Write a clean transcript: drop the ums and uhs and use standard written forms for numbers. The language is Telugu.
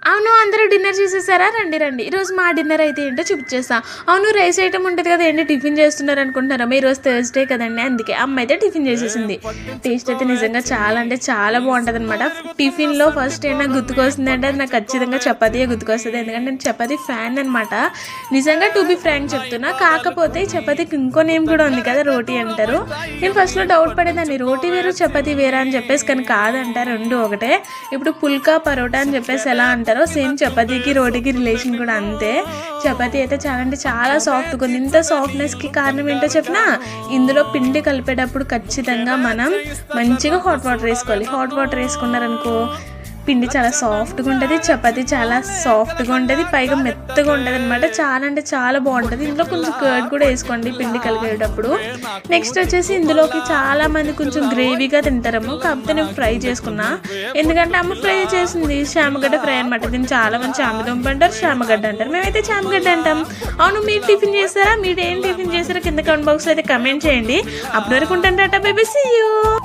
అవును. అందరూ డిన్నర్ చేసేసారా? రండి, రండి. ఈరోజు మా డిన్నర్ అయితే ఏంటో చూపిచ్చేస్తా. అవును, రైస్ ఐటెమ్ ఉంటది కదా! ఏంటి టిఫిన్ చేస్తున్నారనుకుంటున్నారా? ఈరోజు థర్స్‌డే కదండీ! అందుకే. అమ్మ అయితే టిఫిన్ చేసేసింది. టేస్ట్ అయితే నిజంగా చాలా అంటే చాలా బావుంటదనమాట. టిఫిన్‌లో ఫస్ట్ ఏం నాకు గుర్తుకొస్తుందంటే అది నాకు ఖచ్చితంగా చపాతీయే గుర్తుకొస్తది. ఎందుకంటే నేను చపాతీ ఫ్యాన్ అనమాట. నిజంగా టు బీ ఫ్రాంక్ చెప్తున్నా. కాకపోతే ఈ చపాతీకి ఇంకో నేమ్ కూడా ఉంది కదా! రోటీ అంటారు. నేను ఫస్ట్‌లో డౌట్ పడేదాన్ని. రోటీ వేరు, చపాతీ వేరా అని చెప్పేసి. కానీ కాదంట, 2 ఒకటే. ఇప్పుడు పుల్కా, పరోటా అని చెప్పేసి ఎలా అంటారో సేమ్ చపాతీకి, రోటీకి రిలేషన్ కూడా అంతే. చపాతీ అయితే చాలా అంటే చాలా సాఫ్ట్‌గా ఉంది. ఇంత సాఫ్ట్‌నెస్‌కి కారణం ఏంటో చెప్పనా? ఇందులో పిండి కలిపేటప్పుడు ఖచ్చితంగా మనం మంచిగా హాట్ వాటర్ ఏసుకోవాలి. హాట్ వాటర్ ఏసుకున్నారనుకో పిండి చాలా సాఫ్ట్‌గా ఉంటది. చపాతీ చాలా సాఫ్ట్‌గా ఉంటది. పైగా మెత్తగా ఉంటదనమాట. చాలా అంటే చాలా బావుంటది. ఇందులో కొంచెం కర్డ్ కూడా ఏసుకోండి పిండి కలిపేటప్పుడు. నెక్స్ట్ వచ్చేసి ఇందులోకి చాలామంది కొంచెం గ్రేవీగా తింటారేమో. కాకపోతే నేను ఫ్రై చేసుకున్నా. ఎందుకంటే అమ్మ ఫ్రై చేసింది. చామగడ్డ ఫ్రై అనమాట. దీన్ని చాలామంది చామదుంప అంటారు, చామగడ్డ అంటారు. మేమైతే చామగడ్డ అంటాం. అవును, మీరు టిఫిన్ చేసారా? మీరు ఏం టిఫిన్ చేసారో కింద కామెంట్ బాక్స్‌లో అయితే కమెంట్ చేయండి. అప్పటి వరకు ఉంటాను. Tata, bye bye, see you.